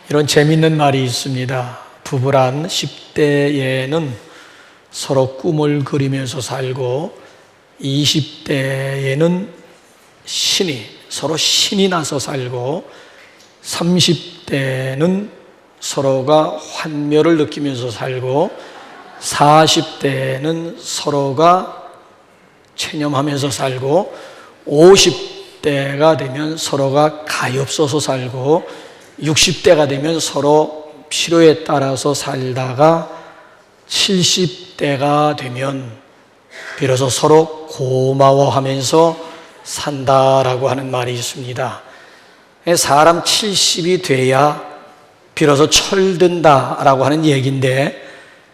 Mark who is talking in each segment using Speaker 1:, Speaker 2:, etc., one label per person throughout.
Speaker 1: 이런 재미있는 말이 있습니다. 부부란 10대에는 서로 꿈을 그리면서 살고 20대에는 서로 신이 나서 살고 30대는 서로가 환멸을 느끼면서 살고 40대는 서로가 체념하면서 살고 50대가 되면 서로가 가엾어서 살고 60대가 되면 서로 필요에 따라서 살다가 70대가 되면 비로소 서로 고마워하면서 산다라고 하는 말이 있습니다. 사람 70이 돼야 비로소 철든다라고 하는 얘기인데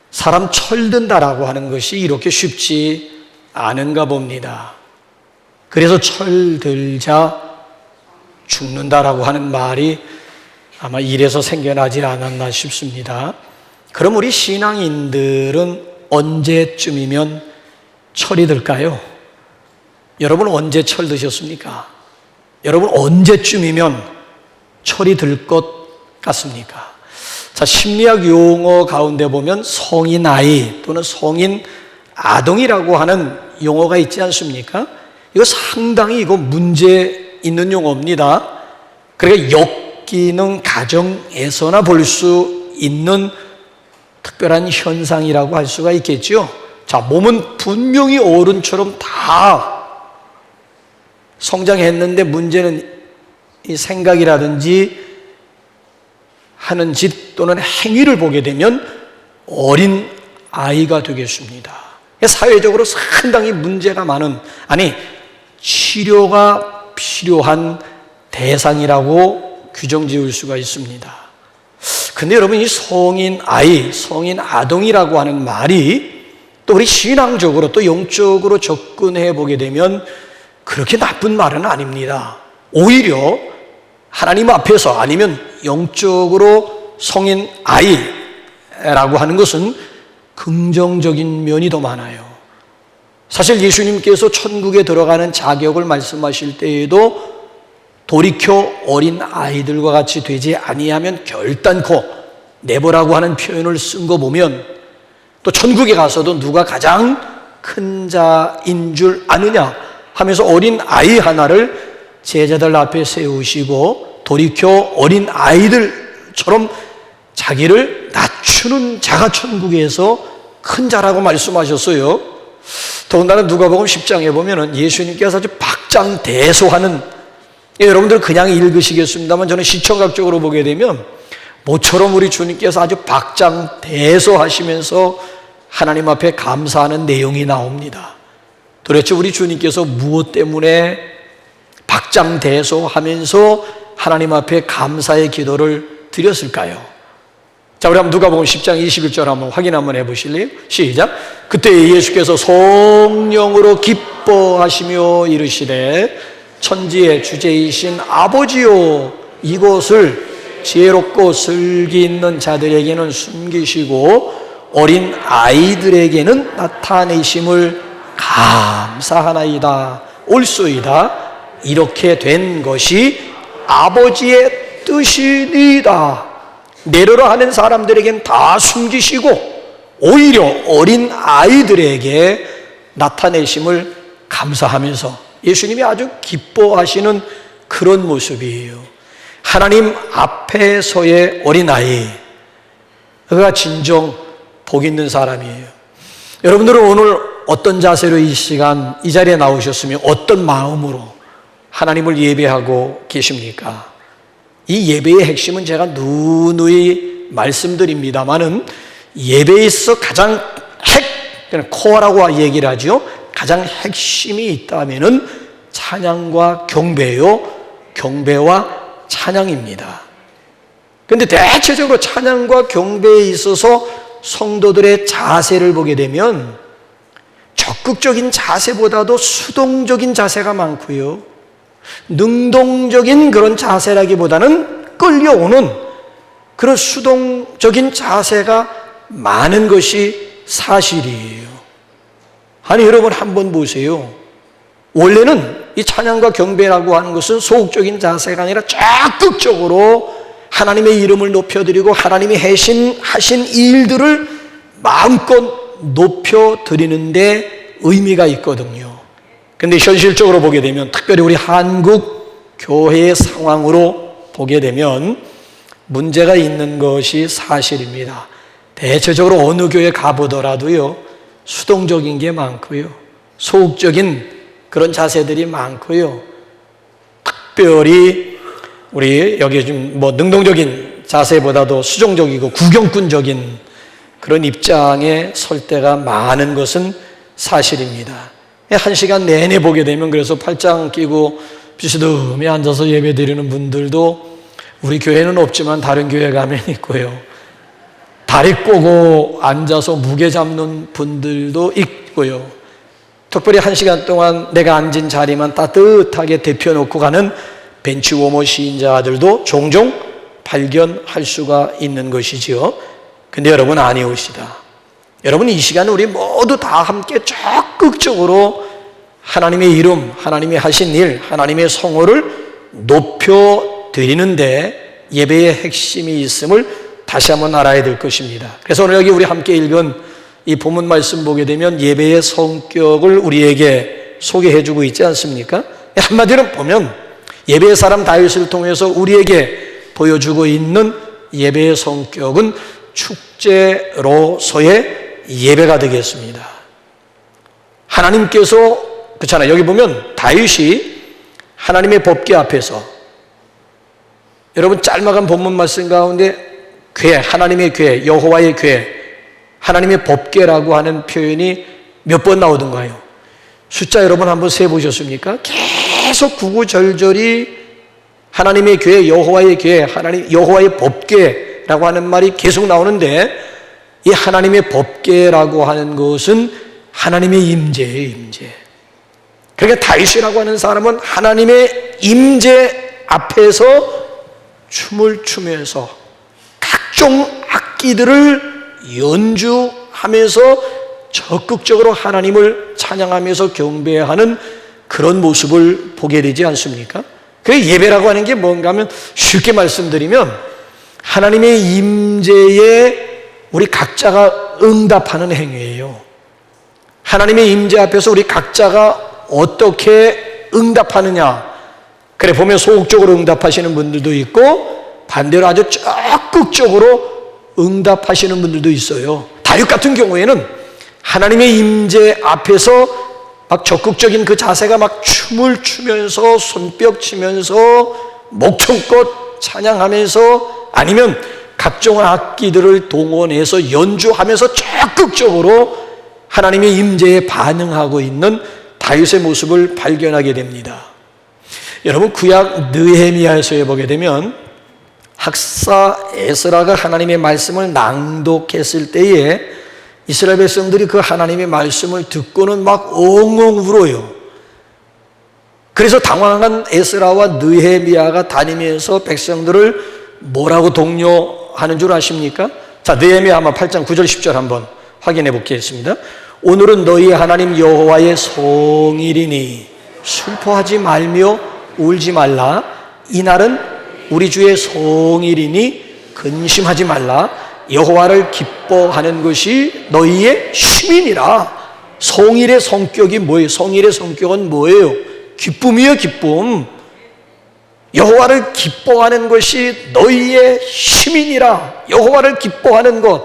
Speaker 1: 사람 철든다라고 하는 것이 이렇게 쉽지 않은가 봅니다. 그래서 철들자 죽는다라고 하는 말이 아마 이래서 생겨나지 않았나 싶습니다. 그럼 우리 신앙인들은 언제쯤이면 철이 들까요? 여러분 언제 철드셨습니까? 여러분 언제쯤이면 철이 들 것 같습니까? 자, 심리학 용어 가운데 보면 성인 아이 또는 성인 아동이라고 하는 용어가 있지 않습니까? 이거 상당히 문제 있는 용어입니다. 그러니까 역기능 가정에서나 볼 수 있는 특별한 현상이라고 할 수가 있겠죠. 자, 몸은 분명히 어른처럼 다 성장했는데 문제는 이 생각이라든지 하는 짓 또는 행위를 보게 되면 어린 아이가 되겠습니다. 사회적으로 상당히 문제가 많은, 치료가 필요한 대상이라고 규정 지을 수가 있습니다. 근데 여러분, 이 성인 아이, 성인 아동이라고 하는 말이 또 우리 신앙적으로 또 영적으로 접근해 보게 되면 그렇게 나쁜 말은 아닙니다. 오히려 하나님 앞에서 아니면 영적으로 성인 아이라고 하는 것은 긍정적인 면이 더 많아요. 사실 예수님께서 천국에 들어가는 자격을 말씀하실 때에도 돌이켜 어린 아이들과 같이 되지 아니하면 결단코 내버라고 하는 표현을 쓴 거 보면 또 천국에 가서도 누가 가장 큰 자인 줄 아느냐 하면서 어린 아이 하나를 제자들 앞에 세우시고 돌이켜 어린 아이들처럼 자기를 낮추는 자가 천국에서 큰 자라고 말씀하셨어요. 더군다나 누가복음 10장에 보면 예수님께서 아주 박장대소하는, 여러분들 그냥 읽으시겠습니다만 저는 시청각적으로 보게 되면 모처럼 우리 주님께서 아주 박장대소하시면서 하나님 앞에 감사하는 내용이 나옵니다. 도대체 우리 주님께서 무엇 때문에 박장대소하면서 하나님 앞에 감사의 기도를 드렸을까요? 자, 우리 한번 누가복음 10장 21절 한번 확인 한번 해보실래요? 시작. 그때 예수께서 성령으로 기뻐하시며 이르시되 천지의 주제이신 아버지요, 이곳을 지혜롭고 슬기 있는 자들에게는 숨기시고 어린 아이들에게는 나타내심을 감사하나이다. 옳소이다. 이렇게 된 것이 아버지의 뜻이니이다. 내려라 하는 사람들에겐 다 숨기시고 오히려 어린 아이들에게 나타내심을 감사하면서 예수님이 아주 기뻐하시는 그런 모습이에요. 하나님 앞에서의 어린아이, 그가 진정 복 있는 사람이에요. 여러분들은 오늘 어떤 자세로 이 시간 이 자리에 나오셨으면 어떤 마음으로 하나님을 예배하고 계십니까? 이 예배의 핵심은 제가 누누이 말씀드립니다만은 예배에 있어서 가장 코어라고 얘기를 하죠. 가장 핵심이 있다면은 찬양과 경배요, 경배와 찬양입니다. 그런데 대체적으로 찬양과 경배에 있어서 성도들의 자세를 보게 되면 적극적인 자세보다도 수동적인 자세가 많고요, 능동적인 그런 자세라기보다는 끌려오는 그런 수동적인 자세가 많은 것이 사실이에요. 아니 여러분 한번 보세요. 원래는 이 찬양과 경배라고 하는 것은 소극적인 자세가 아니라 적극적으로 하나님의 이름을 높여드리고 하나님이 하신 일들을 마음껏 높여드리는데 의미가 있거든요. 그런데 현실적으로 보게 되면, 특별히 우리 한국 교회의 상황으로 보게 되면 문제가 있는 것이 사실입니다. 대체적으로 어느 교회 가보더라도요, 수동적인 게 많고요, 소극적인 그런 자세들이 많고요, 특별히 우리 여기 좀 능동적인 자세보다도 수동적이고 구경꾼적인 그런 입장에 설 때가 많은 것은 사실입니다. 한 시간 내내 보게 되면, 그래서 팔짱 끼고 비스듬히 앉아서 예배 드리는 분들도 우리 교회는 없지만 다른 교회 가면 있고요, 다리 꼬고 앉아서 무게 잡는 분들도 있고요, 특별히 한 시간 동안 내가 앉은 자리만 따뜻하게 데펴놓고 가는 벤치워머 시인자들도 종종 발견할 수가 있는 것이지요. 근데 여러분 아니오시다. 여러분, 이 시간 우리 모두 다 함께 적극적으로 하나님의 이름, 하나님이 하신 일, 하나님의 성호를 높여드리는데 예배의 핵심이 있음을 다시 한번 알아야 될 것입니다. 그래서 오늘 여기 우리 함께 읽은 이 본문 말씀 보게 되면 예배의 성격을 우리에게 소개해주고 있지 않습니까? 한마디로 보면 예배의 사람 다윗을 통해서 우리에게 보여주고 있는 예배의 성격은 축제로서의 예배가 되겠습니다. 하나님께서, 그렇잖아요. 여기 보면 다윗이 하나님의 법궤 앞에서, 여러분 짤막한 본문 말씀 가운데 궤, 하나님의 궤, 여호와의 궤, 하나님의 법궤라고 하는 표현이 몇 번 나오던가요? 숫자 여러분 한번 세보셨습니까? 계속 구구절절이 하나님의 궤, 여호와의 궤, 여호와의 법궤라고 하는 말이 계속 나오는데, 이 하나님의 법궤라고 하는 것은 하나님의 임재예요, 임재. 그러니까 다윗이라고 하는 사람은 하나님의 임재 앞에서 춤을 추면서 각종 악기들을 연주하면서 적극적으로 하나님을 찬양하면서 경배하는 그런 모습을 보게 되지 않습니까? 그 예배라고 하는 게 뭔가 하면, 쉽게 말씀드리면 하나님의 임재에 우리 각자가 응답하는 행위예요. 하나님의 임재 앞에서 우리 각자가 어떻게 응답하느냐. 그래 보면 소극적으로 응답하시는 분들도 있고 반대로 아주 적극적으로 응답하시는 분들도 있어요. 다윗 같은 경우에는 하나님의 임재 앞에서 막 적극적인 그 자세가 막 춤을 추면서 손뼉 치면서 목청껏 찬양하면서 아니면 각종 악기들을 동원해서 연주하면서 적극적으로 하나님의 임재에 반응하고 있는 다윗의 모습을 발견하게 됩니다. 여러분 구약 느헤미야에서 보게 되면 학사 에스라가 하나님의 말씀을 낭독했을 때에 이스라엘 백성들이 그 하나님의 말씀을 듣고는 막 엉엉 울어요. 그래서 당황한 에스라와 느헤미야가 다니면서 백성들을 뭐라고 독려하는 줄 아십니까? 자, 느헤미야 한번 8장 9절 10절 한번 확인해 보겠습니다. 오늘은 너희 하나님 여호와의 성일이니 슬퍼하지 말며 울지 말라. 이날은 우리 주의 성일이니 근심하지 말라. 여호와를 기뻐하는 것이 너희의 시민이라. 성일의 성격이 뭐예요? 성일의 성격은 뭐예요? 기쁨이에요, 기쁨. 여호와를 기뻐하는 것이 너희의 시민이라. 여호와를 기뻐하는 것.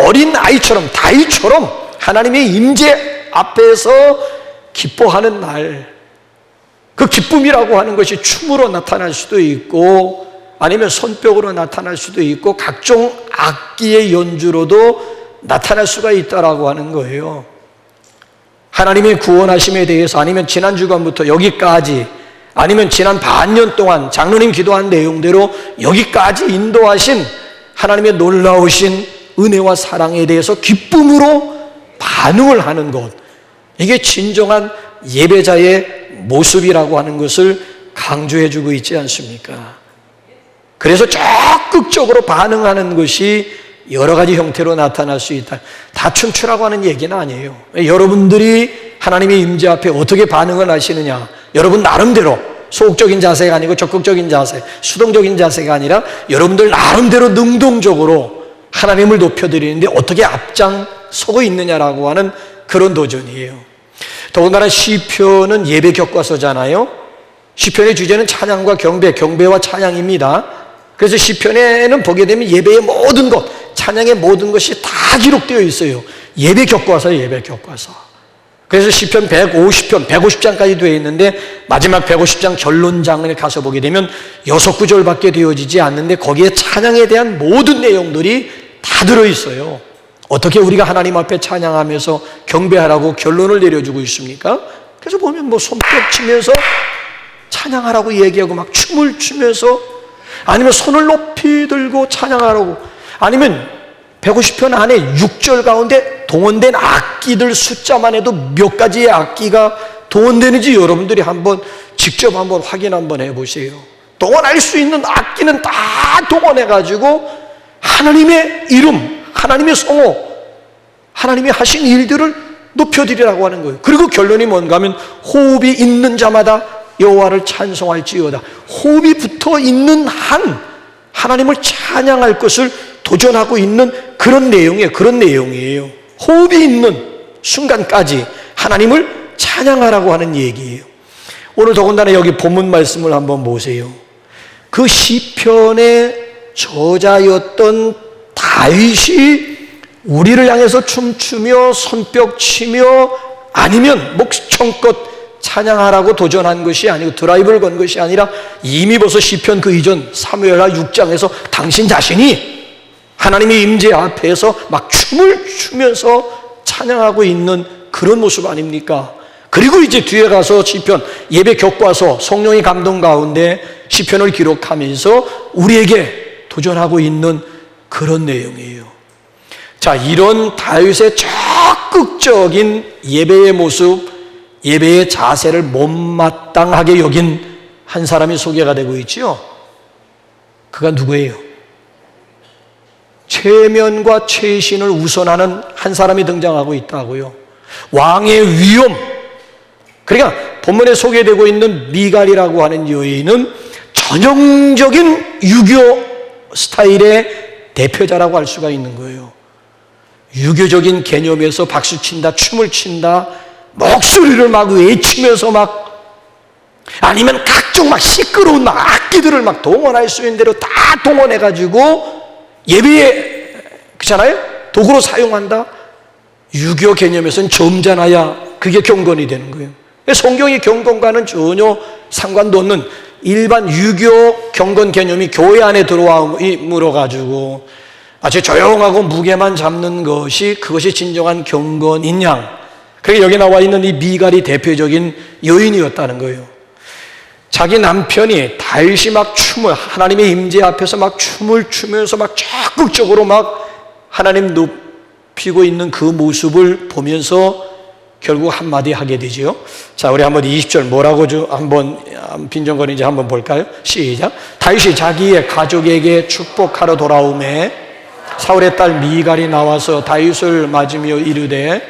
Speaker 1: 어린 아이처럼, 다윗처럼 하나님의 임재 앞에서 기뻐하는 날. 그 기쁨이라고 하는 것이 춤으로 나타날 수도 있고 아니면 손뼉으로 나타날 수도 있고 각종 악기의 연주로도 나타날 수가 있다라고 하는 거예요. 하나님의 구원하심에 대해서 아니면 지난 주간부터 여기까지 아니면 지난 반년 동안 장로님 기도한 내용대로 여기까지 인도하신 하나님의 놀라우신 은혜와 사랑에 대해서 기쁨으로 반응을 하는 것, 이게 진정한 예배자의 모습이라고 하는 것을 강조해주고 있지 않습니까? 그래서 적극적으로 반응하는 것이 여러 가지 형태로 나타날 수 있다. 다 춤추라고 하는 얘기는 아니에요. 여러분들이 하나님의 임재 앞에 어떻게 반응을 하시느냐, 여러분 나름대로 소극적인 자세가 아니고 적극적인 자세, 수동적인 자세가 아니라 여러분들 나름대로 능동적으로 하나님을 높여드리는데 어떻게 앞장서고 있느냐라고 하는 그런 도전이에요. 더군다나 시편은 예배 교과서잖아요. 시편의 주제는 찬양과 경배, 경배와 찬양입니다. 그래서 시편에는 보게 되면 예배의 모든 것, 찬양의 모든 것이 다 기록되어 있어요. 예배 교과서예요, 예배 교과서. 그래서 시편 150편, 150장까지 되어 있는데 마지막 150장 결론장을 가서 보게 되면 6구절밖에 되어지지 않는데 거기에 찬양에 대한 모든 내용들이 다 들어있어요. 어떻게 우리가 하나님 앞에 찬양하면서 경배하라고 결론을 내려주고 있습니까? 그래서 보면 뭐 손뼉 치면서 찬양하라고 얘기하고 막 춤을 추면서 아니면 손을 높이 들고 찬양하라고 아니면 150편 안에 6절 가운데 동원된 악기들 숫자만 해도 몇 가지의 악기가 동원되는지 여러분들이 직접 확인 한번 해보세요. 동원할 수 있는 악기는 다 동원해가지고 하나님의 이름, 하나님의 성호, 하나님이 하신 일들을 높여드리라고 하는 거예요. 그리고 결론이 뭔가 하면 호흡이 있는 자마다 여호와를 찬송할지어다. 호흡이 붙어 있는 한 하나님을 찬양할 것을 도전하고 있는 그런 내용이에요. 호흡이 있는 순간까지 하나님을 찬양하라고 하는 얘기예요. 오늘 더군다나 여기 본문 말씀을 한번 보세요. 그 시편의 저자였던 다윗이 우리를 향해서 춤추며 손뼉 치며 아니면 목청껏 찬양하라고 도전한 것이 아니고 드라이브를 건 것이 아니라 이미 벌써 시편 그 이전 사무엘하 6장에서 당신 자신이 하나님의 임재 앞에서 막 춤을 추면서 찬양하고 있는 그런 모습 아닙니까? 그리고 이제 뒤에 가서 시편 예배 교과서 성령의 감동 가운데 시편을 기록하면서 우리에게 도전하고 있는 그런 내용이에요. 자, 이런 다윗의 적극적인 예배의 모습, 예배의 자세를 못마땅하게 여긴 한 사람이 소개가 되고 있죠. 그가 누구예요? 체면과 최신을 우선하는 한 사람이 등장하고 있다고요. 왕의 위엄. 그러니까 본문에 소개되고 있는 미갈이라고 하는 여인은 전형적인 유교 스타일의 대표자라고 할 수가 있는 거예요. 유교적인 개념에서 박수친다, 춤을 친다, 목소리를 막 외치면서 막 아니면 각종 막 시끄러운 막 악기들을 막 동원할 수 있는 대로 다 동원해가지고 예배에 그렇잖아요? 도구로 사용한다. 유교 개념에서는 점잖아야 그게 경건이 되는 거예요. 성경의 경건과는 전혀 상관도 없는 일반 유교 경건 개념이 교회 안에 들어와므로 가지고 아주 조용하고 무게만 잡는 것이 그것이 진정한 경건인 양. 그게 여기 나와 있는 이 미갈이 대표적인 여인이었다는 거예요. 자기 남편이 다윗이 막 춤을 하나님의 임재 앞에서 막 춤을 추면서 막 적극적으로 막 하나님 높이고 있는 그 모습을 보면서 결국 한마디 하게 되죠. 자, 우리 한번 20절 뭐라고 한번 빈정거리는지 한번 볼까요? 시작. 다윗이 자기의 가족에게 축복하러 돌아오매 사울의 딸 미갈이 나와서 다윗을 맞으며 이르되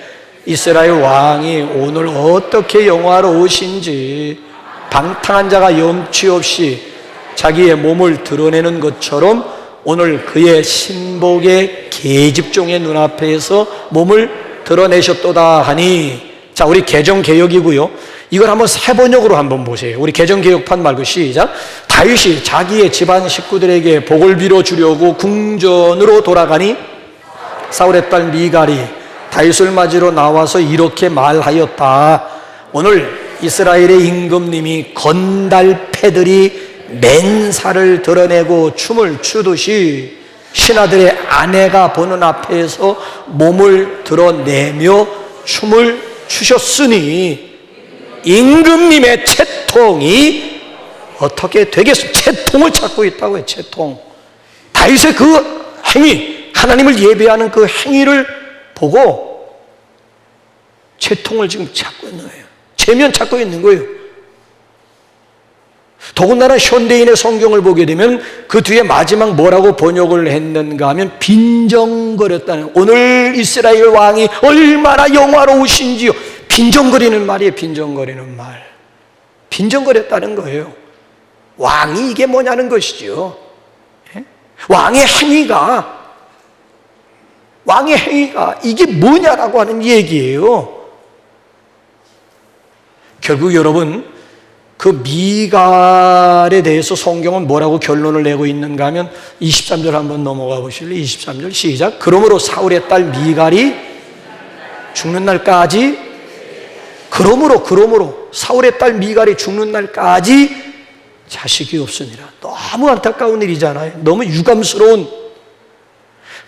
Speaker 1: 이스라엘 왕이 오늘 어떻게 영화로우신지 방탕한 자가 염치 없이 자기의 몸을 드러내는 것처럼 오늘 그의 신복의 계집종의 눈앞에서 몸을 드러내셨도다 하니. 자, 우리 개정개역이고요. 이걸 한번 새번역으로 한번 보세요. 우리 개정개역판 말고 시작. 다윗이 자기의 집안 식구들에게 복을 빌어주려고 궁전으로 돌아가니 사울의 딸 미갈이 다윗을 맞으러 나와서 이렇게 말하였다. 오늘 이스라엘의 임금님이 건달패들이 맨살을 드러내고 춤을 추듯이 신하들의 아내가 보는 앞에서 몸을 드러내며 춤을 추셨으니 임금님의 채통이 어떻게 되겠습니까? 채통을 찾고 있다고요. 채통. 다윗의 그 행위, 하나님을 예배하는 그 행위를 보고 채통을 지금 찾고 있는 거예요. 체면 찾고 있는 거예요. 더군다나 현대인의 성경을 보게 되면 그 뒤에 마지막 뭐라고 번역을 했는가 하면 빈정거렸다는, 오늘 이스라엘 왕이 얼마나 영화로우신지요. 빈정거리는 말이에요. 빈정거리는 말. 빈정거렸다는 거예요. 왕이 이게 뭐냐는 것이죠. 왕의 행위가 이게 뭐냐라고 하는 얘기예요. 결국 여러분, 그 미갈에 대해서 성경은 뭐라고 결론을 내고 있는가 하면 23절 한번 넘어가 보실래요? 23절 시작. 그러므로 사울의 딸 미갈이 죽는 날까지, 그러므로 사울의 딸 미갈이 죽는 날까지 자식이 없으니라. 너무 안타까운 일이잖아요. 너무 유감스러운.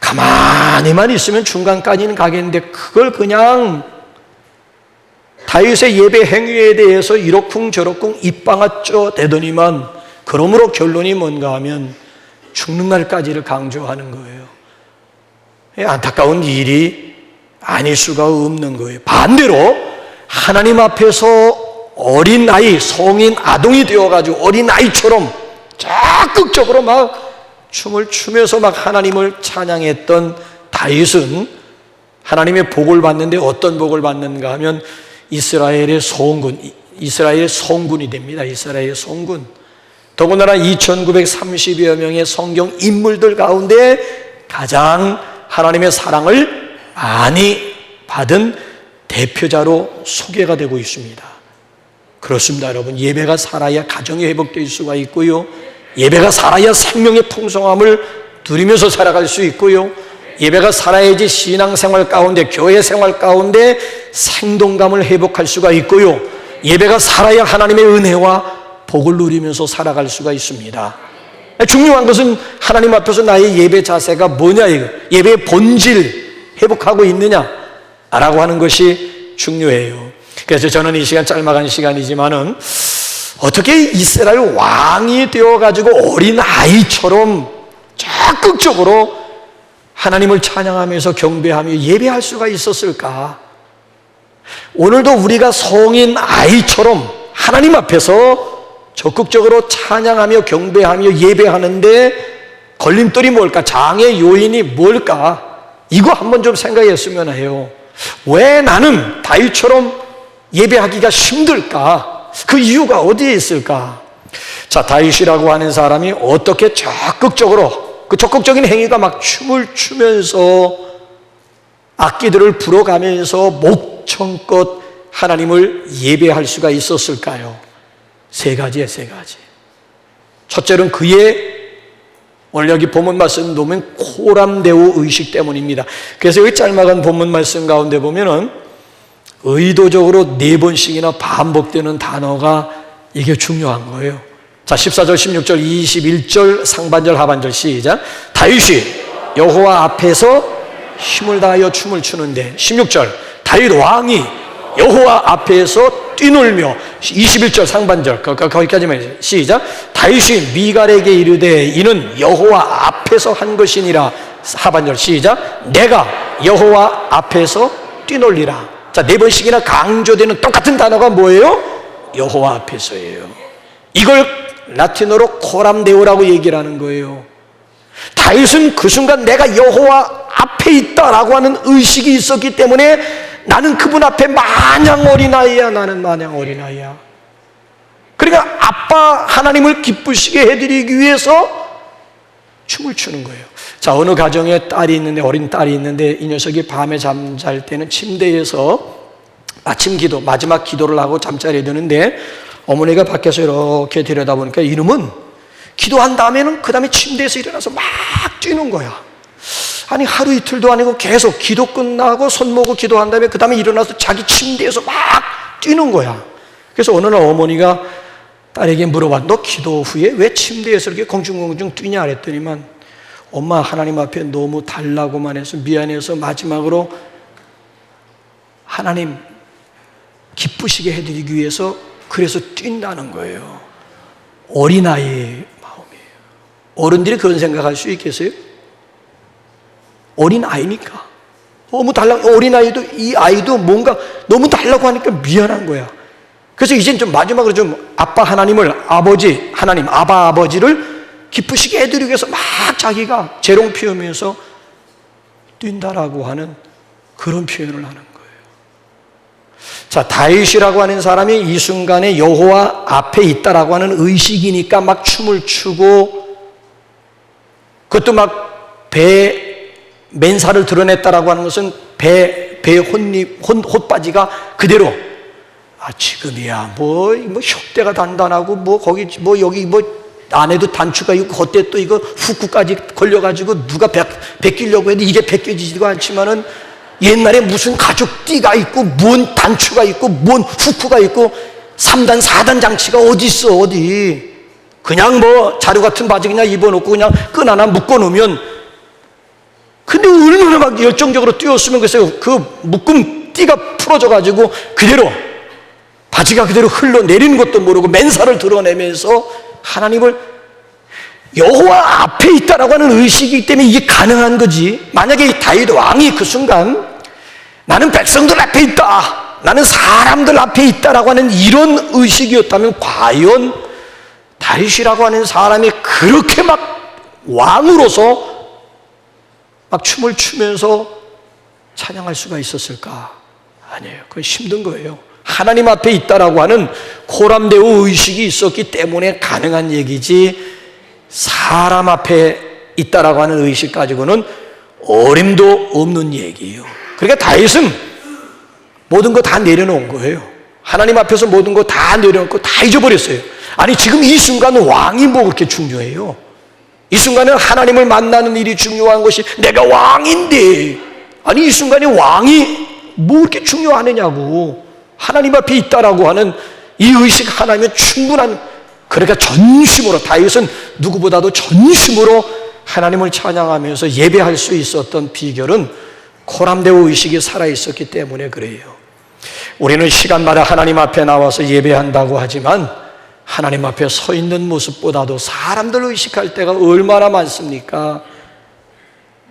Speaker 1: 가만히만 있으면 중간까지는 가겠는데 그걸 그냥 다윗의 예배 행위에 대해서 이러쿵저러쿵 입방아쪄 대더니만, 그러므로 결론이 뭔가 하면 죽는 날까지를 강조하는 거예요. 안타까운 일이 아닐 수가 없는 거예요. 반대로 하나님 앞에서 어린아이, 성인 아동이 되어가지고 어린아이처럼 적극적으로 막 춤을 추면서 막 하나님을 찬양했던 다윗은 하나님의 복을 받는데 어떤 복을 받는가 하면 이스라엘의 성군이 됩니다. 이스라엘의 성군. 더군다나 2930여 명의 성경 인물들 가운데 가장 하나님의 사랑을 많이 받은 대표자로 소개가 되고 있습니다. 그렇습니다, 여러분. 예배가 살아야 가정이 회복될 수가 있고요. 예배가 살아야 생명의 풍성함을 누리면서 살아갈 수 있고요. 예배가 살아야지 신앙생활 가운데, 교회 생활 가운데 생동감을 회복할 수가 있고요. 예배가 살아야 하나님의 은혜와 복을 누리면서 살아갈 수가 있습니다. 중요한 것은 하나님 앞에서 나의 예배 자세가 뭐냐, 이거. 예배의 본질 회복하고 있느냐라고 하는 것이 중요해요. 그래서 저는 이 시간, 짤막한 시간이지만은 어떻게 이스라엘 왕이 되어가지고 어린아이처럼 적극적으로 하나님을 찬양하면서 경배하며 예배할 수가 있었을까? 오늘도 우리가 성인 아이처럼 하나님 앞에서 적극적으로 찬양하며 경배하며 예배하는데 걸림돌이 뭘까? 장애 요인이 뭘까? 이거 한번 좀 생각했으면 해요. 왜 나는 다윗처럼 예배하기가 힘들까? 그 이유가 어디에 있을까? 자, 다윗이라고 하는 사람이 어떻게 적극적으로, 그 적극적인 행위가 막 춤을 추면서 악기들을 불어가면서 목청껏 하나님을 예배할 수가 있었을까요? 세 가지예요, 세 가지. 첫째는 그의, 오늘 여기 본문 말씀 보면 코람데오 의식 때문입니다. 그래서 여기 짤막한 본문 말씀 가운데 보면은 의도적으로 4번씩이나 반복되는 단어가 이게 중요한 거예요. 자, 14절, 16절, 21절 상반절, 하반절 시작. 다윗이 여호와 앞에서 힘을 다하여 춤을 추는데, 16절 다윗 왕이 여호와 앞에서 뛰놀며, 21절 상반절 거기까지만 시작. 다윗이 미갈에게 이르되 이는 여호와 앞에서 한 것이니라. 하반절 시작. 내가 여호와 앞에서 뛰놀리라. 자, 4번씩이나 강조되는 똑같은 단어가 뭐예요? 여호와 앞에서예요. 이걸 라틴어로 코람데오라고 얘기를 하는 거예요. 다윗은 그 순간 내가 여호와 앞에 있다라고 하는 의식이 있었기 때문에 나는 그분 앞에 마냥 어린아이야. 나는 마냥 어린아이야. 그러니까 아빠 하나님을 기쁘시게 해드리기 위해서 춤을 추는 거예요. 자, 어느 가정에 딸이 있는데, 어린 딸이 있는데 이 녀석이 밤에 잠잘 때는 침대에서 아침 기도, 마지막 기도를 하고 잠자리에 드는데 어머니가 밖에서 이렇게 들여다보니까 이놈은 기도한 다음에는 그 다음에 침대에서 일어나서 막 뛰는 거야. 아니, 하루 이틀도 아니고 계속 기도 끝나고 손 모고 기도한 다음에 그 다음에 일어나서 자기 침대에서 막 뛰는 거야. 그래서 어느 날 어머니가 딸에게 물어봐. 너 기도 후에 왜 침대에서 이렇게 공중공중 뛰냐 그랬더니만, 엄마 하나님 앞에 너무 달라고만 해서 미안해서 마지막으로 하나님 기쁘시게 해드리기 위해서 그래서 뛴다는 거예요. 어린아이의 마음이에요. 어른들이 그런 생각할 수 있겠어요? 어린아이니까. 너무 어린아이도, 이 아이도 뭔가 너무 달라고 하니까 미안한 거야. 그래서 이젠 좀 마지막으로 좀 아빠 하나님을, 아버지 하나님, 아바 아버지를 기쁘시게 해드리기 위해서 막 자기가 재롱 피우면서 뛴다라고 하는 그런 표현을 하는 거예요. 자, 다윗이라고 하는 사람이 이 순간에 여호와 앞에 있다라고 하는 의식이니까 막 춤을 추고, 그것도 막 맨살을 드러냈다라고 하는 것은 배 혼바지가 그대로, 지금이야 뭐 혁대가 단단하고 여기 안에도 단추가 있고 겉에 또 이거 후크까지 걸려가지고 누가 벗기려고 해도 이게 벗겨지지도 않지만은, 옛날에 무슨 가죽 띠가 있고 뭔 단추가 있고 뭔 후크가 있고 3단 4단 장치가 어디 있어, 어디. 그냥 자루 같은 바지 그냥 입어놓고 그냥 끈 하나 묶어놓으면, 근데 얼마나 막 열정적으로 뛰었으면 글쎄요, 그 묶음 띠가 풀어져가지고 그대로 바지가 그대로 흘러내리는 것도 모르고 맨살을 드러내면서 하나님을, 여호와 앞에 있다라고 하는 의식이기 때문에 이게 가능한 거지. 만약에 다윗 왕이 그 순간 나는 백성들 앞에 있다, 나는 사람들 앞에 있다라고 하는 이런 의식이었다면, 과연 다윗이라고 하는 사람이 그렇게 막 왕으로서 막 춤을 추면서 찬양할 수가 있었을까? 아니에요. 그건 힘든 거예요. 하나님 앞에 있다라고 하는 코람데오 의식이 있었기 때문에 가능한 얘기지, 사람 앞에 있다라고 하는 의식 가지고는 어림도 없는 얘기예요. 그러니까 다윗은 모든 거 다 내려놓은 거예요. 하나님 앞에서 모든 거 다 내려놓고 다 잊어버렸어요. 아니, 지금 이 순간 왕이 뭐 그렇게 중요해요? 이 순간은 하나님을 만나는 일이 중요한 것이, 내가 왕인데, 아니 이 순간에 왕이 뭐 그렇게 중요하느냐고. 하나님 앞에 있다라고 하는 이 의식 하나면 충분한, 그러니까 전심으로, 다윗은 누구보다도 전심으로 하나님을 찬양하면서 예배할 수 있었던 비결은 코람데오 의식이 살아있었기 때문에 그래요. 우리는 시간마다 하나님 앞에 나와서 예배한다고 하지만 하나님 앞에 서 있는 모습보다도 사람들 의식할 때가 얼마나 많습니까?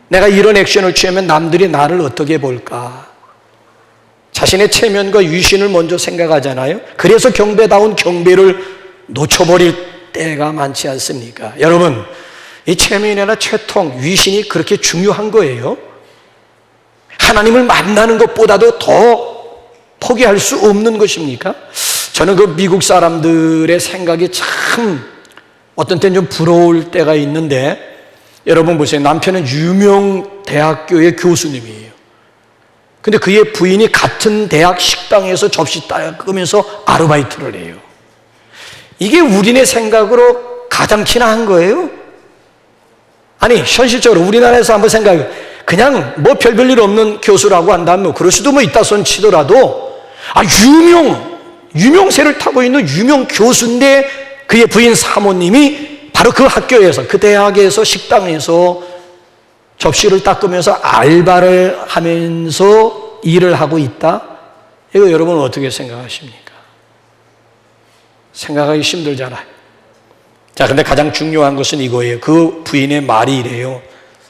Speaker 1: 내가 이런 액션을 취하면 남들이 나를 어떻게 볼까? 자신의 체면과 위신을 먼저 생각하잖아요. 그래서 경배다운 경배를 놓쳐버릴 때가 많지 않습니까? 여러분, 이 체면이나 체통, 위신이 그렇게 중요한 거예요. 하나님을 만나는 것보다도 더 포기할 수 없는 것입니까? 저는 그 미국 사람들의 생각이 참 어떤 때는 좀 부러울 때가 있는데, 여러분 보세요. 남편은 유명 대학교의 교수님이에요. 근데 그의 부인이 같은 대학 식당에서 접시 닦으면서 아르바이트를 해요. 이게 우리네 생각으로 가장 친한 거예요? 아니, 현실적으로 우리나라에서 한번 생각해. 그냥 뭐 별일 없는 교수라고 한다면 그럴 수도 뭐 있다 손 치더라도, 유명세를 타고 있는 유명 교수인데 그의 부인 사모님이 바로 그 학교에서, 그 대학에서 식당에서 접시를 닦으면서 알바를 하면서 일을 하고 있다? 이거 여러분 어떻게 생각하십니까? 생각하기 힘들잖아요. 자, 근데 가장 중요한 것은 이거예요. 그 부인의 말이 이래요.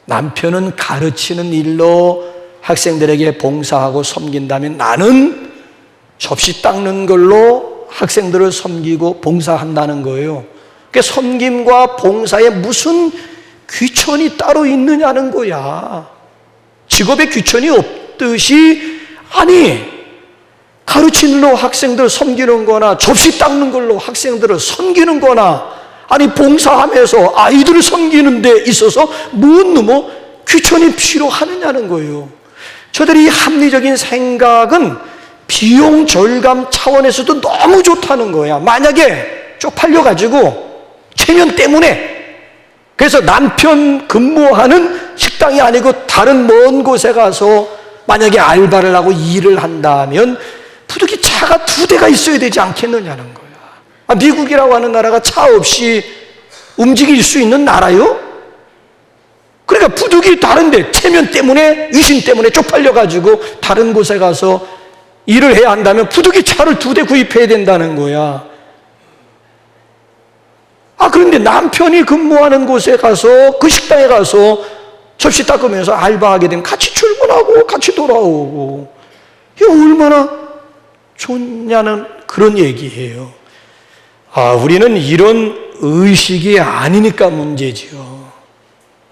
Speaker 1: 남편은 가르치는 일로 학생들에게 봉사하고 섬긴다면 나는 접시 닦는 걸로 학생들을 섬기고 봉사한다는 거예요. 그러니까 섬김과 봉사에 무슨 귀천이 따로 있느냐는 거야. 직업에 귀천이 없듯이, 아니, 가르치는 걸로 학생들 섬기는 거나 접시 닦는 걸로 학생들을 섬기는 거나, 아니 봉사하면서 아이들을 섬기는 데 있어서 뭔 귀천이 필요하느냐는 거예요. 저들이 합리적인 생각은 비용 절감 차원에서도 너무 좋다는 거야. 만약에 쪽팔려가지고 체면 때문에, 그래서 남편 근무하는 식당이 아니고 다른 먼 곳에 가서 만약에 알바를 하고 일을 한다면 부득이 차가 2대가 있어야 되지 않겠느냐는 거야. 미국이라고 하는 나라가 차 없이 움직일 수 있는 나라요? 그러니까 부득이 다른데 체면 때문에, 위신 때문에 쪽팔려가지고 다른 곳에 가서 일을 해야 한다면 부득이 차를 2대 구입해야 된다는 거야. 그런데 남편이 근무하는 곳에 가서, 그 식당에 가서 접시 닦으면서 알바하게 되면 같이 출근하고 같이 돌아오고, 이게 얼마나 좋냐는 그런 얘기예요. 우리는 이런 의식이 아니니까 문제지요.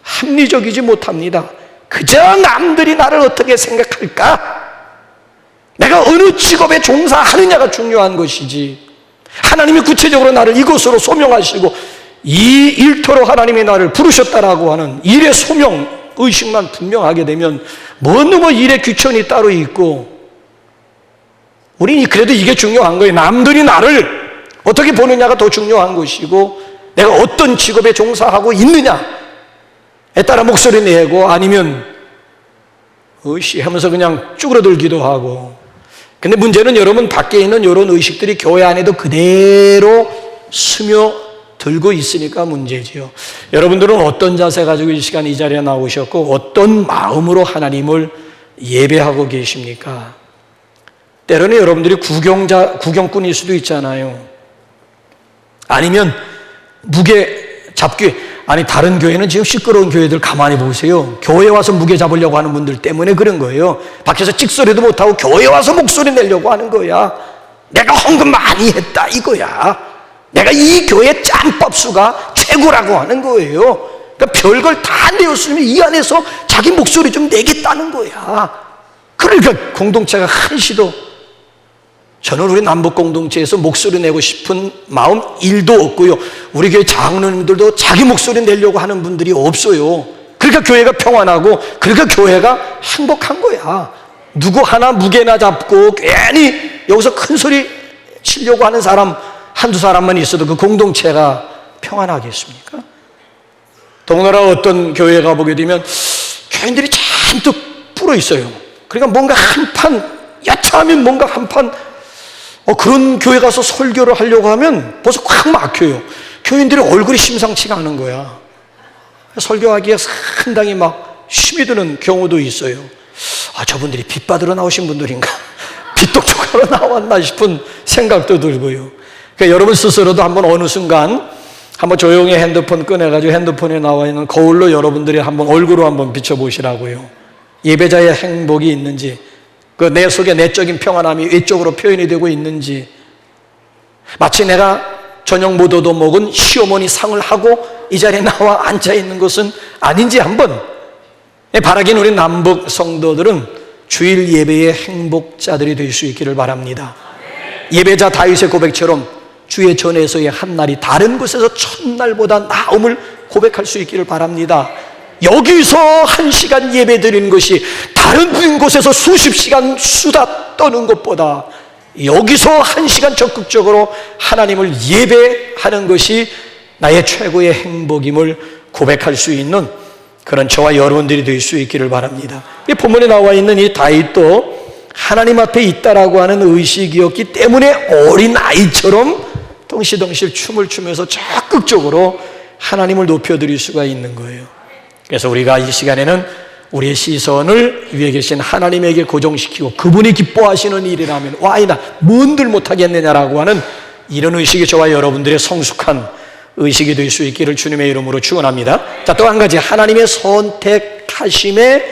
Speaker 1: 합리적이지 못합니다. 그저 남들이 나를 어떻게 생각할까? 내가 내가 어느 직업에 종사하느냐가 중요한 것이지, 하나님이 구체적으로 나를 이것으로 소명하시고 이 일터로 하나님이 나를 부르셨다라고 하는 일의 소명 의식만 분명하게 되면 뭐 일의 귀천이 따로 있고, 우리는 그래도 이게 중요한 거예요. 남들이 나를 어떻게 보느냐가 더 중요한 것이고, 내가 어떤 직업에 종사하고 있느냐에 따라 목소리 내고 아니면 으씨 하면서 그냥 쭈그러들기도 하고. 근데 문제는 여러분, 밖에 있는 이런 의식들이 교회 안에도 그대로 스며들고 있으니까 문제지요. 여러분들은 어떤 자세 가지고 이 시간 이 자리에 나오셨고 어떤 마음으로 하나님을 예배하고 계십니까? 때로는 여러분들이 구경꾼일 수도 있잖아요. 아니면 무게 잡기, 아니 다른 교회는 지금 시끄러운 교회들 가만히 보세요. 교회 와서 무게 잡으려고 하는 분들 때문에 그런 거예요. 밖에서 찍소리도 못하고 교회 와서 목소리 내려고 하는 거야. 내가 헌금 많이 했다 이거야. 내가 이 교회 짬밥수가 최고라고 하는 거예요. 그러니까 별걸 다 내었으면 이 안에서 자기 목소리 좀 내겠다는 거야. 그러니까 공동체가 한시도, 저는 우리 남북 공동체에서 목소리 내고 싶은 마음 1도 없고요. 우리 교회 장로님들도 자기 목소리 내려고 하는 분들이 없어요. 그러니까 교회가 평안하고, 그러니까 교회가 행복한 거야. 누구 하나 무게나 잡고 괜히 여기서 큰 소리 치려고 하는 사람 한두 사람만 있어도 그 공동체가 평안하겠습니까? 더군다나 어떤 교회에 가보게 되면 교인들이 잔뜩 불어 있어요. 그러니까 뭔가 한판 야차하면 뭔가 한판 그런 교회 가서 설교를 하려고 하면 벌써 꽉 막혀요. 교인들의 얼굴이 심상치가 않은 거야. 설교하기에 상당히 막 힘이 드는 경우도 있어요. 저분들이 빚 받으러 나오신 분들인가? 빚독촉하러 나왔나 싶은 생각도 들고요. 그러니까 여러분 스스로도 한번 어느 순간 한번 조용히 핸드폰 꺼내가지고 핸드폰에 나와 있는 거울로 여러분들이 한번 얼굴로 한번 비춰보시라고요. 예배자의 행복이 있는지, 그 내 속에 내적인 평안함이 외적으로 표현이 되고 있는지, 마치 내가 저녁 못 얻어먹은 시어머니 상을 하고 이 자리에 나와 앉아있는 것은 아닌지 한번, 바라긴 우리 남북 성도들은 주일 예배의 행복자들이 될 수 있기를 바랍니다. 예배자 다윗의 고백처럼 주의 전에서의 한 날이 다른 곳에서 첫날보다 나음을 고백할 수 있기를 바랍니다. 여기서 1시간 예배 드리는 것이 다른 곳에서 수십 시간 수다 떠는 것보다 여기서 1시간 적극적으로 하나님을 예배하는 것이 나의 최고의 행복임을 고백할 수 있는 그런 저와 여러분들이 될 수 있기를 바랍니다. 이 본문에 나와 있는 이 다윗도 하나님 앞에 있다라고 하는 의식이었기 때문에 어린 아이처럼 덩실덩실 춤을 추면서 적극적으로 하나님을 높여드릴 수가 있는 거예요. 그래서 우리가 이 시간에는 우리의 시선을 위에 계신 하나님에게 고정시키고 그분이 기뻐하시는 일이라면 와이나 뭔들 못하겠느냐라고 하는 이런 의식이 저와 여러분들의 성숙한 의식이 될 수 있기를 주님의 이름으로 축원합니다. 자, 또 한 가지, 하나님의 선택하심에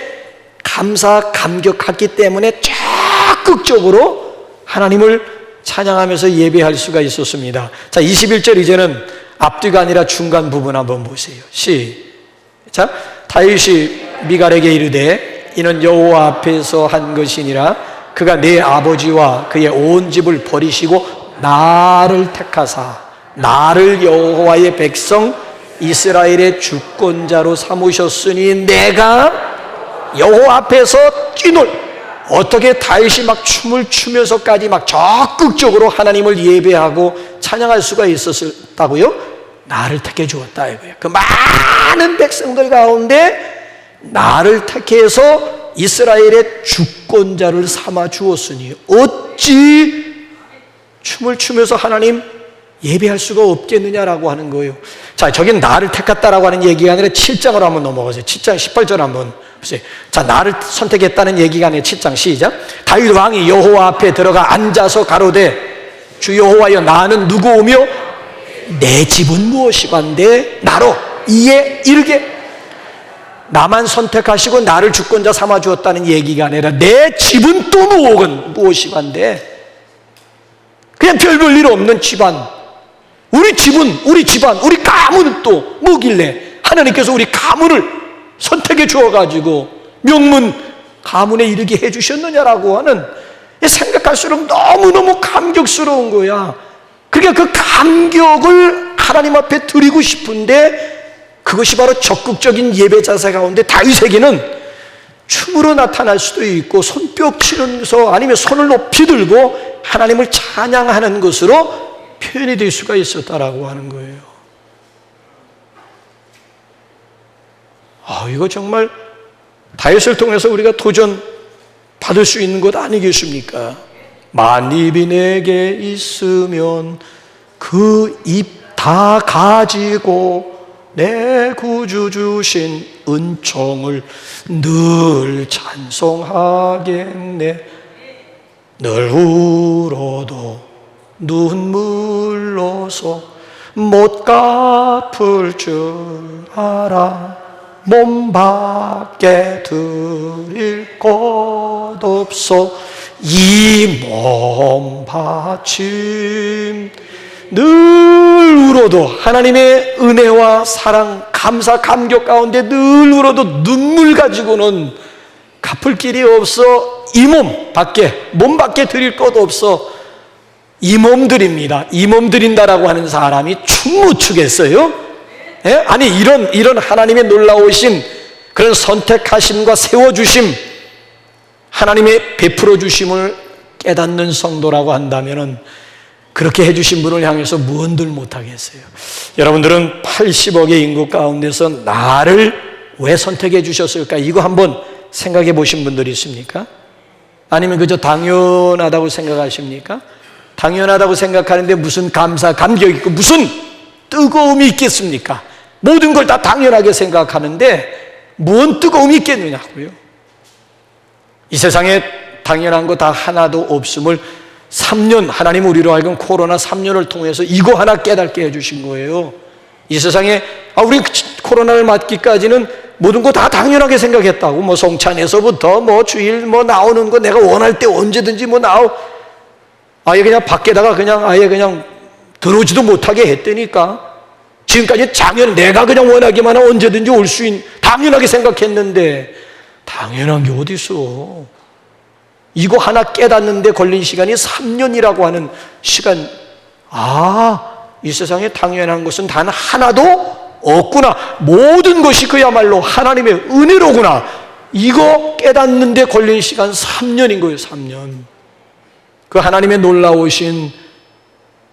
Speaker 1: 감격했기 때문에 적극적으로 하나님을 찬양하면서 예배할 수가 있었습니다. 자, 21절 이제는 앞뒤가 아니라 중간 부분 한번 보세요. 시작. 다윗이 미갈에게 이르되 이는 여호와 앞에서 한 것이니라. 그가 내 아버지와 그의 온 집을 버리시고 나를 택하사 나를 여호와의 백성 이스라엘의 주권자로 삼으셨으니 내가 여호와 앞에서 뛰놀. 어떻게 다윗이 막 춤을 추면서까지 막 적극적으로 하나님을 예배하고 찬양할 수가 있었다고요? 나를 택해 주었다 이거예요. 그 많은 백성들 가운데 나를 택해서 이스라엘의 주권자를 삼아 주었으니 어찌 춤을 추면서 하나님 예배할 수가 없겠느냐라고 하는 거예요. 자, 저긴 나를 택했다라고 하는 얘기가 아니라 7장으로 한번 넘어가세요. 7장 18절 한번 보세요. 자, 나를 선택했다는 얘기가 아니라 7장 시작. 다윗 왕이 여호와 앞에 들어가 앉아서 가로되 주 여호와여 나는 누구오며 내 집은 무엇이간데 나로 이에 이르게. 나만 선택하시고 나를 주권자 삼아 주었다는 얘기가 아니라 내 집은 또 무엇이간데, 그냥 별볼 일 없는 집안, 우리 집은, 우리 집안, 우리 가문은 또 뭐길래 하나님께서 우리 가문을 선택해 주어가지고 명문 가문에 이르게 해주셨느냐라고 하는 생각 생각할수록 너무너무 감격스러운 거야. 그러니까 그 감격을 하나님 앞에 드리고 싶은데 그것이 바로 적극적인 예배 자세 가운데 다윗에게는 춤으로 나타날 수도 있고 손뼉 치면서 아니면 손을 높이 들고 하나님을 찬양하는 것으로 표현이 될 수가 있었다라고 하는 거예요. 이거 정말 다윗을 통해서 우리가 도전 받을 수 있는 것 아니겠습니까? 만입이 내게 있으면 그 입 다 가지고 내 구주 주신 은총을 늘 찬송하겠네. 늘 울어도 눈물로서 못 갚을 줄 알아. 몸 밖에 드릴 것 없어 이 몸 바침. 늘 울어도 하나님의 은혜와 사랑, 감사, 감격 가운데 늘 울어도 눈물 가지고는 갚을 길이 없어 이 몸 밖에 드릴 것 없어 이 몸 드립니다. 이 몸 드린다라고 하는 사람이 춤 못 추겠어요? 예? 아니 이런 하나님의 놀라우신 그런 선택하심과 세워주심, 하나님의 베풀어 주심을 깨닫는 성도라고 한다면은 그렇게 해주신 분을 향해서 무언들 못하겠어요. 여러분들은 80억의 인구 가운데서 나를 왜 선택해 주셨을까? 이거 한번 생각해 보신 분들이 있습니까? 아니면 그저 당연하다고 생각하십니까? 당연하다고 생각하는데 무슨 감사, 감격이 있고 무슨 뜨거움이 있겠습니까? 모든 걸 다 당연하게 생각하는데 무슨 뜨거움이 있겠느냐고요. 이 세상에 당연한 거 다 하나도 없음을 3년, 하나님 우리로 하여금 코로나 3년을 통해서 이거 하나 깨닫게 해주신 거예요. 이 세상에 우리 코로나를 맞기까지는 모든 거 다 당연하게 생각했다고. 뭐 성찬에서부터 뭐 주일 뭐 나오는 거 내가 원할 때 언제든지 뭐 아예 그냥 밖에다가 아예 그냥 들어오지도 못하게 했다니까. 지금까지 내가 그냥 원하기만 하면 언제든지 올 수 있는, 당연하게 생각했는데 당연한 게 어디 있어. 이거 하나 깨닫는데 걸린 시간이 3년이라고 하는 시간. 이 세상에 당연한 것은 단 하나도 없구나. 모든 것이 그야말로 하나님의 은혜로구나. 이거 깨닫는데 걸린 시간 3년인 거예요. 3년. 그 하나님의 놀라우신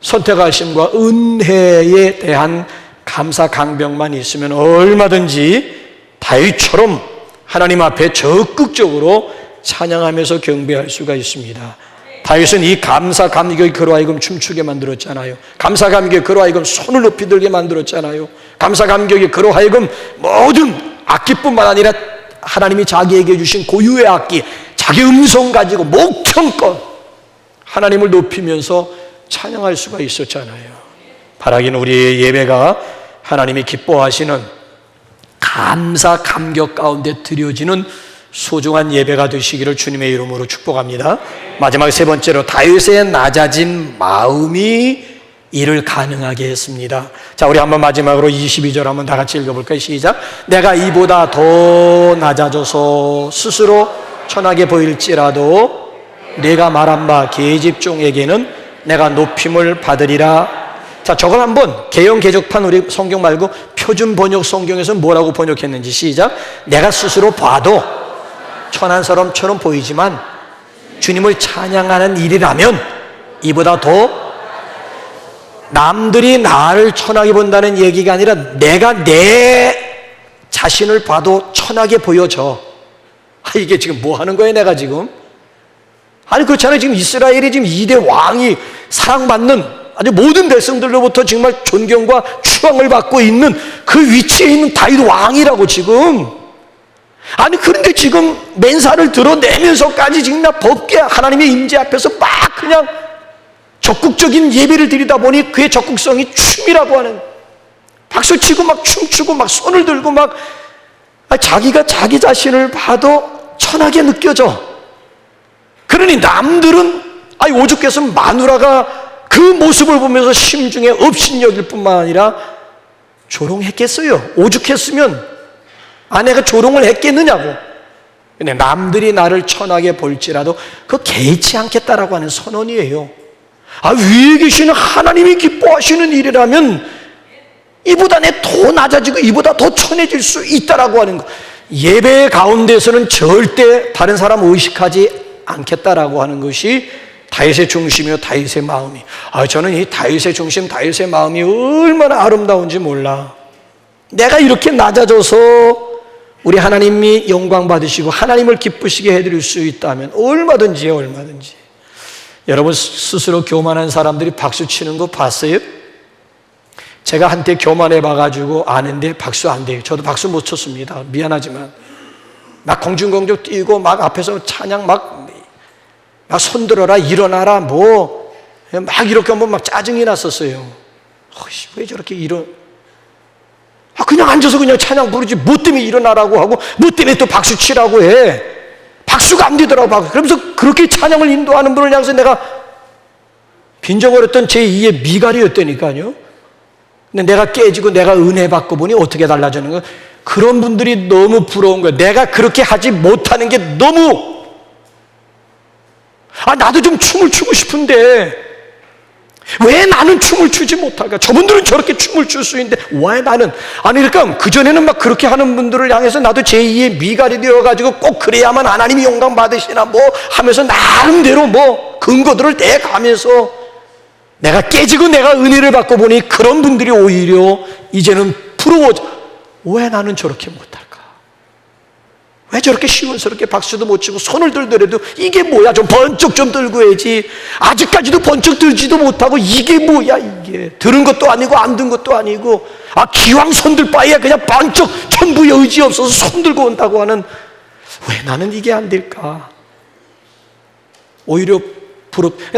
Speaker 1: 선택하심과 은혜에 대한 감사 강병만 있으면 얼마든지 다윗처럼 하나님 앞에 적극적으로 찬양하면서 경배할 수가 있습니다. 다윗은 이 감사 감격이 그로 하여금 춤추게 만들었잖아요. 감사 감격이 그로 하여금 손을 높이 들게 만들었잖아요. 감사 감격이 그로 하여금 모든 악기뿐만 아니라 하나님이 자기에게 주신 고유의 악기, 자기 음성 가지고 목청껏 하나님을 높이면서 찬양할 수가 있었잖아요. 바라기는 우리의 예배가 하나님이 기뻐하시는 감사 감격 가운데 드려지는 소중한 예배가 되시기를 주님의 이름으로 축복합니다. 마지막 세 번째로 다윗의 낮아진 마음이 이를 가능하게 했습니다. 자, 우리 한번 마지막으로 22절 한번 다 같이 읽어볼까요? 시작. 내가 이보다 더 낮아져서 스스로 천하게 보일지라도 내가 말한 바 계집종에게는 내가 높임을 받으리라. 자, 저걸 한번 개역 개정판 우리 성경 말고 표준 번역 성경에서는 뭐라고 번역했는지 시작. 내가 스스로 봐도 천한 사람처럼 보이지만 주님을 찬양하는 일이라면 이보다 더 남들이 나를 천하게 본다는 얘기가 아니라 내가 내 자신을 봐도 천하게 보여져. 이게 지금 뭐 하는 거예요, 내가 지금? 아니, 그렇잖아요. 지금 이스라엘이 지금 2대 왕이 사랑받는 아주 모든 백성들로부터 정말 존경과 추앙을 받고 있는 그 위치에 있는 다윗 왕이라고 지금. 아니, 그런데 지금 맨살을 드러내면서까지 지금 나 법계 하나님의 임재 앞에서 막 그냥 적극적인 예배를 드리다 보니 그의 적극성이 춤이라고 하는, 박수치고 막 춤추고 막 손을 들고 막 자기가 자기 자신을 봐도 천하게 느껴져. 그러니 남들은 오죽해서 마누라가 그 모습을 보면서 심중에 업신여길 뿐만 아니라 조롱했겠어요. 오죽했으면 아내가 조롱을 했겠느냐고. 근데 남들이 나를 천하게 볼지라도 그 개의치 않겠다라고 하는 선언이에요. 위에 계시는 하나님이 기뻐하시는 일이라면 이보다 내 더 낮아지고 이보다 더 천해질 수 있다라고 하는 거. 예배 가운데서는 절대 다른 사람 의식하지 않겠다라고 하는 것이 다윗의 중심이요, 다윗의 마음이. 저는 이 다윗의 중심, 다윗의 마음이 얼마나 아름다운지 몰라. 내가 이렇게 낮아져서 우리 하나님이 영광 받으시고 하나님을 기쁘시게 해드릴 수 있다면 얼마든지요, 얼마든지. 여러분 스스로 교만한 사람들이 박수 치는 거 봤어요? 제가 한때 교만해 봐가지고 아는데 박수 안 돼요. 저도 박수 못 쳤습니다. 미안하지만 막 공중공중 뛰고 막 앞에서 찬양 막 손들어라 일어나라 막 이렇게 하면 막 짜증이 났었어요. 왜 저렇게 그냥 앉아서 그냥 찬양 부르지 뭐 때문에 일어나라고 하고 뭐 때문에 또 박수 치라고 해. 박수가 안 되더라고. 그러면서 그렇게 찬양을 인도하는 분을 향해서 내가 빈정거렸던 제2의 미갈이었다니까요. 근데 내가 깨지고 내가 은혜 받고 보니 어떻게 달라지는 거야? 그런 분들이 너무 부러운 거야. 내가 그렇게 하지 못하는 게 너무 나도 좀 춤을 추고 싶은데 왜 나는 춤을 추지 못할까? 저분들은 저렇게 춤을 출 수 있는데 왜 나는? 그러니까 그전에는 막 그렇게 하는 분들을 향해서 나도 제2의 미갈이 되어가지고 꼭 그래야만 하나님이 영광 받으시나 하면서 나름대로 근거들을 대가면서 내가 깨지고 내가 은혜를 받고 보니 그런 분들이 오히려 이제는 부러워져. 왜 나는 저렇게 못할까? 왜 저렇게 시원스럽게 박수도 못 치고 손을 들더라도 이게 뭐야? 좀 번쩍 좀 들고 해야지. 아직까지도 번쩍 들지도 못하고 이게 뭐야 이게. 들은 것도 아니고 안 든 것도 아니고 기왕 손들 바에야 그냥 번쩍 전부 의지 없어서 손 들고 온다고 하는 왜 나는 이게 안 될까? 오히려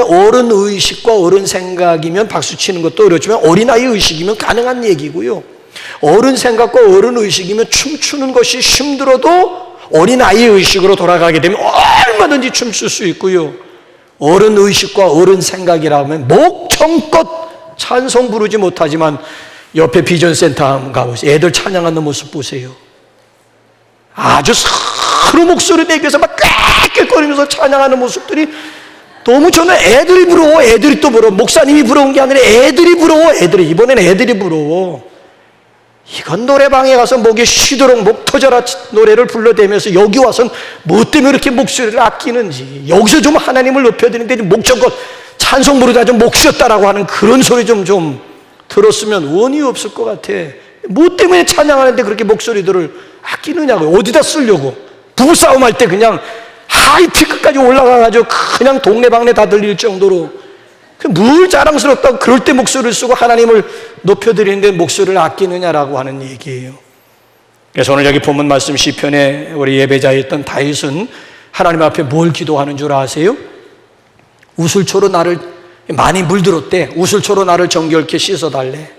Speaker 1: 어른 의식과 어른 생각이면 박수 치는 것도 어렵지만 어린아이 의식이면 가능한 얘기고요. 어른 생각과 어른 의식이면 춤추는 것이 힘들어도 어린아이 의식으로 돌아가게 되면 얼마든지 춤출 수 있고요. 어른 의식과 어른 생각이라면 목청껏 찬송 부르지 못하지만 옆에 비전센터 한번 가보세요. 애들 찬양하는 모습 보세요. 아주 서로 목소리 내면서 막 꽥꽥거리면서 찬양하는 모습들이 너무 저는 애들이 부러워. 애들이 또 부러워. 목사님이 부러운 게 아니라 애들이 부러워. 이번엔 애들이 부러워. 이건 노래방에 가서 목이 쉬도록 목 터져라 노래를 불러대면서 여기 와서는 뭐 때문에 이렇게 목소리를 아끼는지, 여기서 좀 하나님을 높여드리는데 목청껏 찬송 부르다 좀 목 쉬었다라고 하는 그런 소리 좀 들었으면 원이 없을 것 같아. 뭐 때문에 찬양하는데 그렇게 목소리들을 아끼느냐고. 어디다 쓰려고. 부부싸움 할 때 그냥 하이피크까지 올라가가지고 그냥 동네방네 다 들릴 정도로 뭘 자랑스럽다고 그럴 때 목소리를 쓰고 하나님을 높여드리는데 목소리를 아끼느냐라고 하는 얘기예요. 그래서 오늘 여기 본문 말씀 시편에 우리 예배자였던 다윗은 하나님 앞에 뭘 기도하는 줄 아세요? 우슬초로 나를 많이 물들었대. 우슬초로 나를 정결케 씻어달래.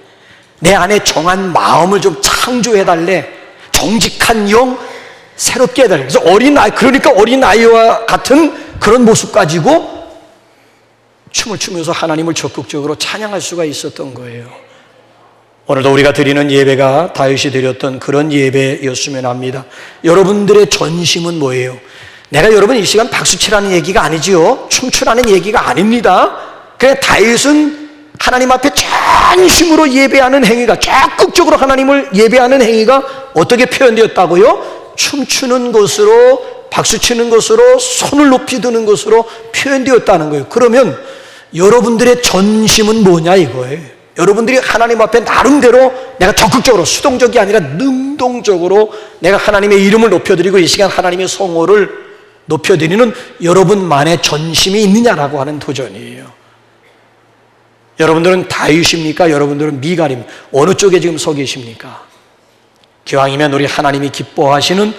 Speaker 1: 내 안에 정한 마음을 좀 창조해달래. 정직한 영 새롭게 해달래. 그래서 그러니까 어린아이와 같은 그런 모습 가지고 춤을 추면서 하나님을 적극적으로 찬양할 수가 있었던 거예요. 오늘도 우리가 드리는 예배가 다윗이 드렸던 그런 예배였으면 합니다. 여러분들의 전심은 뭐예요? 내가 여러분 이 시간 박수치라는 얘기가 아니지요. 춤추라는 얘기가 아닙니다. 그냥 다윗은 하나님 앞에 전심으로 예배하는 행위가, 적극적으로 하나님을 예배하는 행위가 어떻게 표현되었다고요? 춤추는 것으로, 박수치는 것으로, 손을 높이 드는 것으로 표현되었다는 거예요. 그러면 여러분들의 전심은 뭐냐 이거예요. 여러분들이 하나님 앞에 나름대로 내가 적극적으로, 수동적이 아니라 능동적으로 내가 하나님의 이름을 높여드리고 이 시간 하나님의 성호를 높여드리는 여러분만의 전심이 있느냐라고 하는 도전이에요. 여러분들은 다윗입니까? 여러분들은 미갈입니까? 어느 쪽에 지금 서 계십니까? 기왕이면 우리 하나님이 기뻐하시는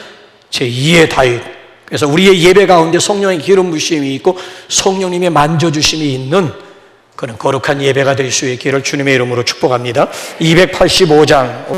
Speaker 1: 제2의 다윗. 그래서 우리의 예배 가운데 성령의 기름 부심이 있고 성령님의 만져주심이 있는 그런 거룩한 예배가 될 수 있기를 주님의 이름으로 축복합니다. 285장